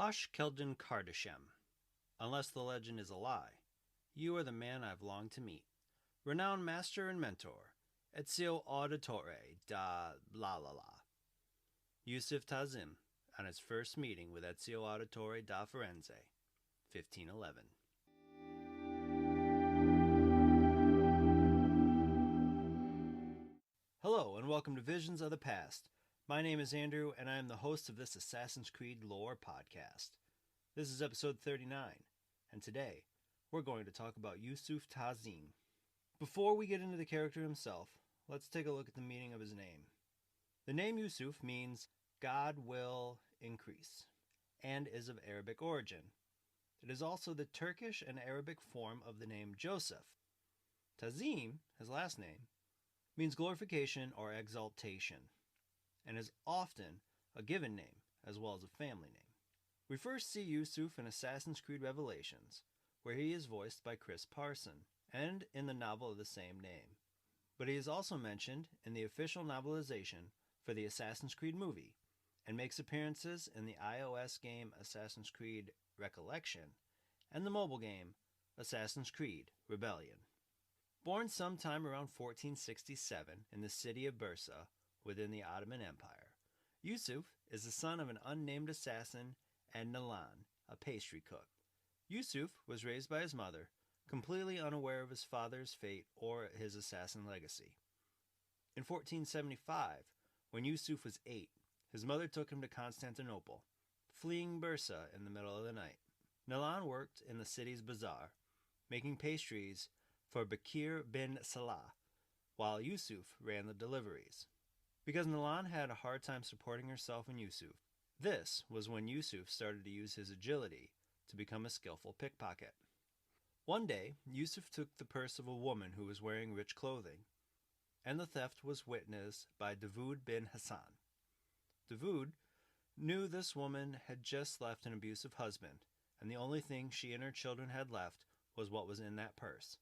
Hosh Keldon Kardashem. Unless the legend is a lie, you are the man I've longed to meet. Renowned master and mentor, Ezio Auditore da la la la. Yusuf Tazim, on his first meeting with Ezio Auditore da Firenze, 1511. Hello, and welcome to Visions of the Past. My name is Andrew, and I am the host of this Assassin's Creed lore podcast. This is episode 39, and today we're going to talk about Yusuf Tazim. Before we get into the character himself, let's take a look at the meaning of his name. The name Yusuf means God will increase, and is of Arabic origin. It is also the Turkish and Arabic form of the name Joseph. Tazim, his last name, means glorification or exaltation, and is often a given name as well as a family name. We first see Yusuf in Assassin's Creed Revelations, where he is voiced by Chris Parson, and in the novel of the same name. But he is also mentioned in the official novelization for the Assassin's Creed movie, and makes appearances in the iOS game Assassin's Creed Recollection and the mobile game Assassin's Creed Rebellion. Born sometime around 1467 in the city of Bursa within the Ottoman Empire, Yusuf is the son of an unnamed assassin and Nalan, a pastry cook. Yusuf was raised by his mother, completely unaware of his father's fate or his assassin legacy. In 1475, when Yusuf was 8, his mother took him to Constantinople, fleeing Bursa in the middle of the night. Nalan worked in the city's bazaar, making pastries for Bakir bin Salah, while Yusuf ran the deliveries. Because Nalan had a hard time supporting herself and Yusuf, this was when Yusuf started to use his agility to become a skillful pickpocket. One day, Yusuf took the purse of a woman who was wearing rich clothing, and the theft was witnessed by Davoud bin Hassan. Davoud knew this woman had just left an abusive husband, and the only thing she and her children had left was what was in that purse.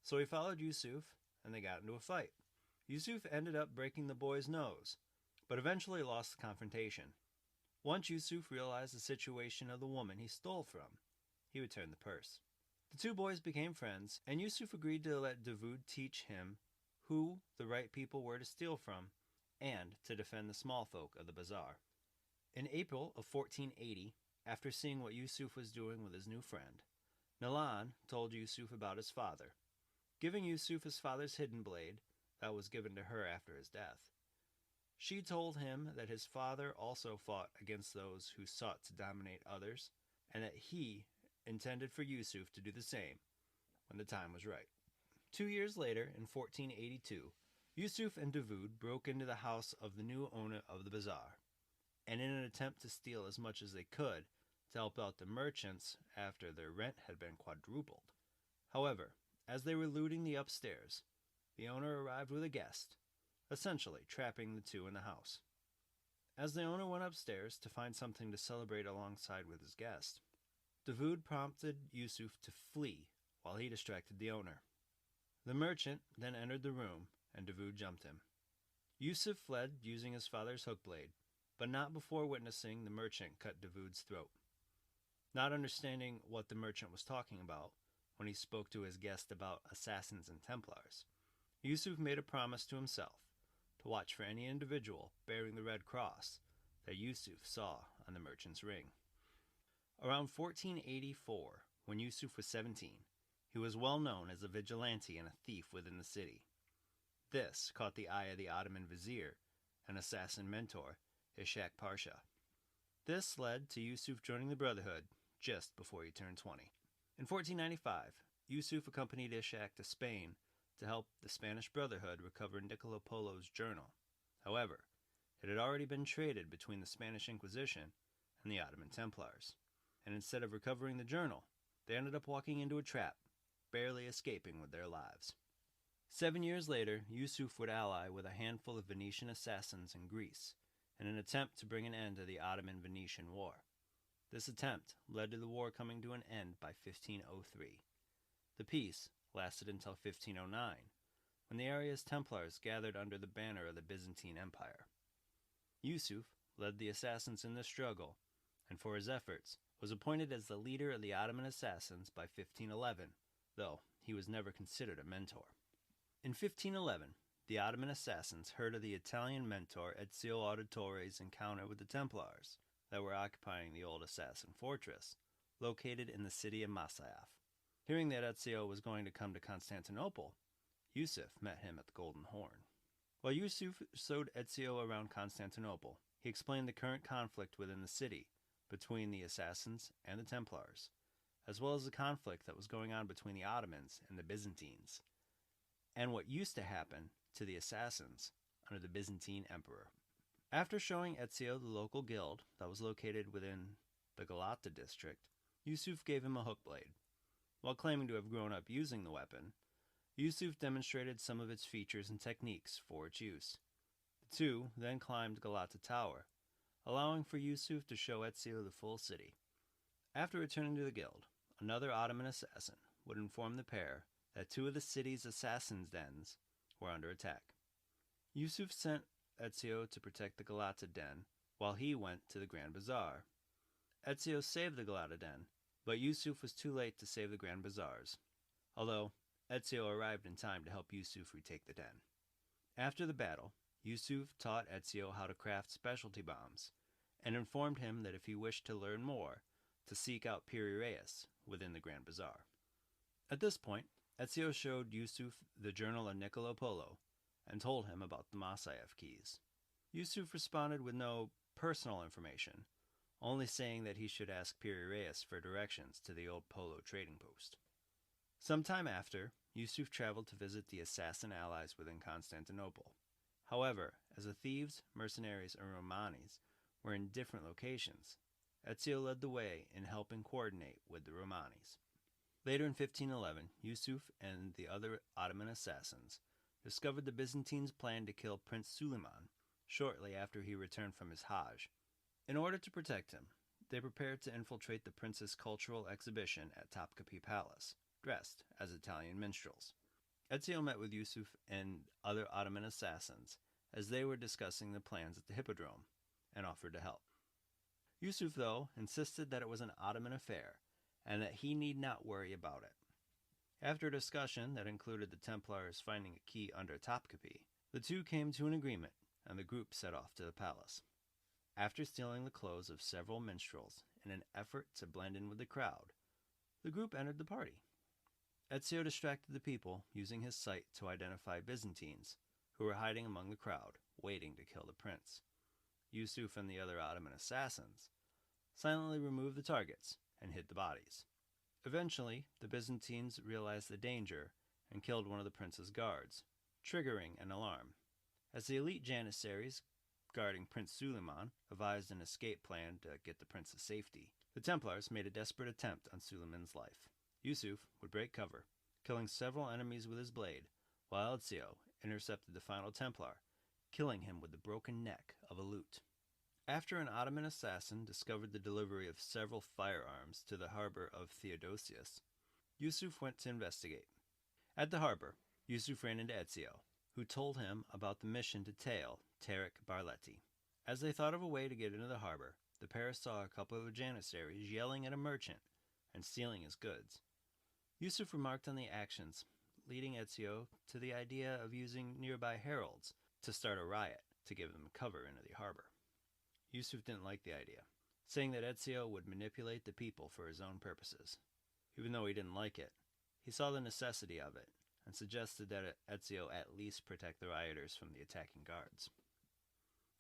So he followed Yusuf, and they got into a fight. Yusuf ended up breaking the boy's nose, but eventually lost the confrontation. Once Yusuf realized the situation of the woman he stole from, he returned the purse. The two boys became friends, and Yusuf agreed to let Davoud teach him who the right people were to steal from, and to defend the small folk of the bazaar. In April of 1480, after seeing what Yusuf was doing with his new friend, Nalan told Yusuf about his father, giving Yusuf his father's hidden blade that was given to her after his death. She told him that his father also fought against those who sought to dominate others, and that he intended for Yusuf to do the same when the time was right. 2 years later, in 1482, Yusuf and Davoud broke into the house of the new owner of the bazaar, and in an attempt to steal as much as they could to help out the merchants after their rent had been quadrupled. However, as they were looting the upstairs, the owner arrived with a guest, essentially trapping the two in the house. As the owner went upstairs to find something to celebrate alongside with his guest, Davoud prompted Yusuf to flee while he distracted the owner. The merchant then entered the room, and Davoud jumped him. Yusuf fled using his father's hook blade, but not before witnessing the merchant cut Davoud's throat. Not understanding what the merchant was talking about when he spoke to his guest about assassins and Templars, Yusuf made a promise to himself to watch for any individual bearing the red cross that Yusuf saw on the merchant's ring. Around 1484, when Yusuf was 17, he was well known as a vigilante and a thief within the city. This caught the eye of the Ottoman vizier and assassin mentor, Ishak Pasha. This led to Yusuf joining the brotherhood just before he turned 20. In 1495, Yusuf accompanied Ishak to Spain to help the Spanish Brotherhood recover Niccolo Polo's journal. However, it had already been traded between the Spanish Inquisition and the Ottoman Templars, and instead of recovering the journal, they ended up walking into a trap, barely escaping with their lives. 7 years later, Yusuf would ally with a handful of Venetian assassins in Greece in an attempt to bring an end to the Ottoman-Venetian War. This attempt led to the war coming to an end by 1503. The peace lasted until 1509, when the area's Templars gathered under the banner of the Byzantine Empire. Yusuf led the assassins in this struggle, and for his efforts was appointed as the leader of the Ottoman Assassins by 1511, though he was never considered a mentor. In 1511, the Ottoman Assassins heard of the Italian mentor Ezio Auditore's encounter with the Templars that were occupying the old assassin fortress, located in the city of Masyaf. Hearing that Ezio was going to come to Constantinople, Yusuf met him at the Golden Horn. While Yusuf showed Ezio around Constantinople, he explained the current conflict within the city between the Assassins and the Templars, as well as the conflict that was going on between the Ottomans and the Byzantines, and what used to happen to the Assassins under the Byzantine Emperor. After showing Ezio the local guild that was located within the Galata district, Yusuf gave him a hook blade. While claiming to have grown up using the weapon, Yusuf demonstrated some of its features and techniques for its use. The two then climbed Galata Tower, allowing for Yusuf to show Ezio the full city. After returning to the guild, another Ottoman assassin would inform the pair that two of the city's assassins' dens were under attack. Yusuf sent Ezio to protect the Galata den while he went to the Grand Bazaar. Ezio saved the Galata den, but Yusuf was too late to save the Grand Bazaars, although Ezio arrived in time to help Yusuf retake the den. After the battle, Yusuf taught Ezio how to craft specialty bombs, and informed him that if he wished to learn more, to seek out Piri Reis within the Grand Bazaar. At this point, Ezio showed Yusuf the journal of Niccolo Polo, and told him about the Masyaf keys. Yusuf responded with no personal information, only saying that he should ask Piri Reis for directions to the old Polo trading post. Sometime after, Yusuf traveled to visit the assassin allies within Constantinople. However, as the thieves, mercenaries, and Romanis were in different locations, Ezio led the way in helping coordinate with the Romanis. Later in 1511, Yusuf and the other Ottoman assassins discovered the Byzantines' plan to kill Prince Suleiman shortly after he returned from his Hajj. In order to protect him, they prepared to infiltrate the prince's cultural exhibition at Topkapi Palace, dressed as Italian minstrels. Ezio met with Yusuf and other Ottoman assassins as they were discussing the plans at the Hippodrome, and offered to help. Yusuf, though, insisted that it was an Ottoman affair, and that he need not worry about it. After a discussion that included the Templars finding a key under Topkapi, the two came to an agreement, and the group set off to the palace. After stealing the clothes of several minstrels in an effort to blend in with the crowd, the group entered the party. Ezio distracted the people using his sight to identify Byzantines who were hiding among the crowd, waiting to kill the prince. Yusuf and the other Ottoman assassins silently removed the targets and hid the bodies. Eventually, the Byzantines realized the danger and killed one of the prince's guards, triggering an alarm. As the elite janissaries guarding Prince Suleiman devised an escape plan to get the prince to safety, the Templars made a desperate attempt on Suleiman's life. Yusuf would break cover, killing several enemies with his blade, while Ezio intercepted the final Templar, killing him with the broken neck of a lute. After an Ottoman assassin discovered the delivery of several firearms to the harbor of Theodosius, Yusuf went to investigate. At the harbor, Yusuf ran into Ezio, who told him about the mission to tail Tarik Barleti. As they thought of a way to get into the harbor, the pair saw a couple of janissaries yelling at a merchant and stealing his goods. Yusuf remarked on the actions, leading Ezio to the idea of using nearby heralds to start a riot to give them cover into the harbor. Yusuf didn't like the idea, saying that Ezio would manipulate the people for his own purposes. Even though he didn't like it, he saw the necessity of it and suggested that Ezio at least protect the rioters from the attacking guards.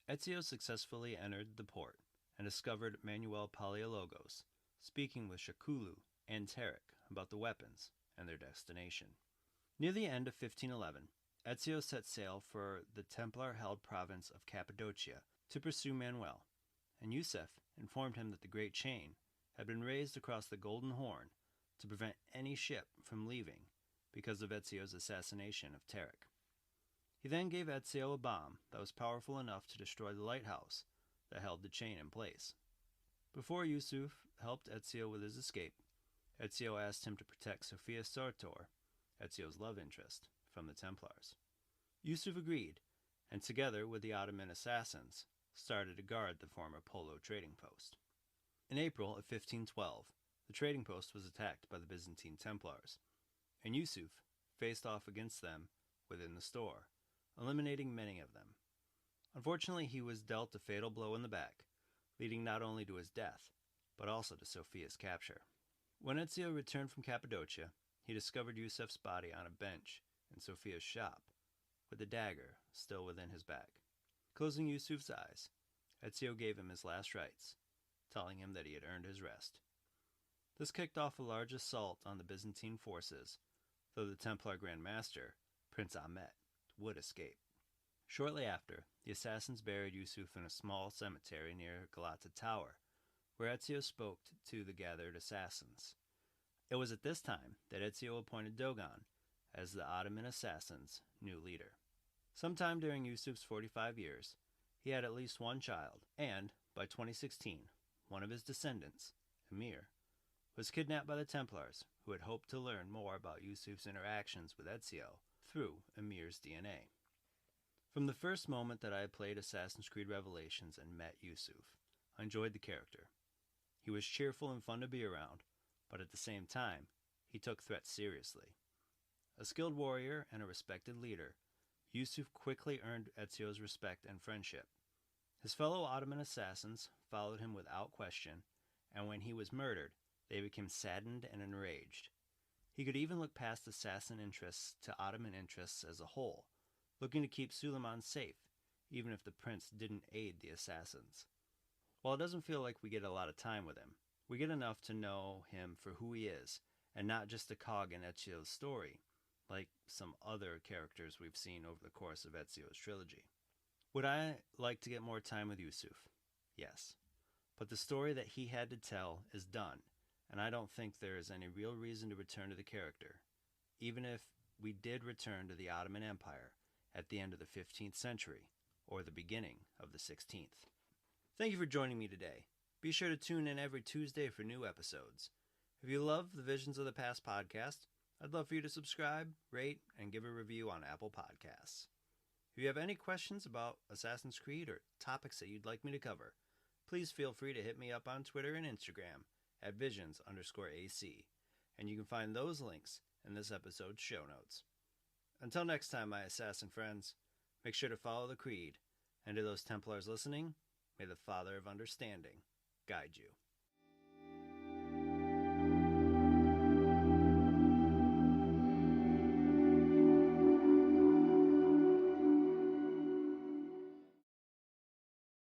Ezio successfully entered the port and discovered Manuel Paleologos speaking with Shakulu and Tarik about the weapons and their destination. Near the end of 1511, Ezio set sail for the Templar-held province of Cappadocia to pursue Manuel, and Yusuf informed him that the Great Chain had been raised across the Golden Horn to prevent any ship from leaving because of Ezio's assassination of Tarik. He then gave Ezio a bomb that was powerful enough to destroy the lighthouse that held the chain in place. Before Yusuf helped Ezio with his escape, Ezio asked him to protect Sophia Sartor, Ezio's love interest, from the Templars. Yusuf agreed, and together with the Ottoman assassins, started to guard the former Polo trading post. In April of 1512, the trading post was attacked by the Byzantine Templars, and Yusuf faced off against them within the store, eliminating many of them. Unfortunately, he was dealt a fatal blow in the back, leading not only to his death, but also to Sophia's capture. When Ezio returned from Cappadocia, he discovered Yusuf's body on a bench in Sophia's shop, with the dagger still within his back. Closing Yusuf's eyes, Ezio gave him his last rites, telling him that he had earned his rest. This kicked off a large assault on the Byzantine forces, though the Templar Grand Master, Prince Ahmet, would escape. Shortly after, the assassins buried Yusuf in a small cemetery near Galata Tower, where Ezio spoke to the gathered assassins. It was at this time that Ezio appointed Dogon as the Ottoman Assassins' new leader. Sometime during Yusuf's 45 years, he had at least one child, and, by 2016, one of his descendants, Emir, was kidnapped by the Templars, who had hoped to learn more about Yusuf's interactions with Ezio through Emir's DNA. From the first moment that I played Assassin's Creed Revelations and met Yusuf, I enjoyed the character. He was cheerful and fun to be around, but at the same time, he took threats seriously. A skilled warrior and a respected leader, Yusuf quickly earned Ezio's respect and friendship. His fellow Ottoman assassins followed him without question, and when he was murdered, they became saddened and enraged. He could even look past assassin interests to Ottoman interests as a whole, looking to keep Suleiman safe, even if the prince didn't aid the assassins. While it doesn't feel like we get a lot of time with him, we get enough to know him for who he is, and not just a cog in Ezio's story, like some other characters we've seen over the course of Ezio's trilogy. Would I like to get more time with Yusuf? Yes. But the story that he had to tell is done, and I don't think there is any real reason to return to the character, even if we did return to the Ottoman Empire at the end of the 15th century, or the beginning of the 16th. Thank you for joining me today. Be sure to tune in every Tuesday for new episodes. If you love the Visions of the Past podcast, I'd love for you to subscribe, rate, and give a review on Apple Podcasts. If you have any questions about Assassin's Creed or topics that you'd like me to cover, please feel free to hit me up on Twitter and Instagram at visions_AC, and you can find those links in this episode's show notes. Until next time, my assassin friends, make sure to follow the creed, and to those Templars listening, may the Father of Understanding guide you.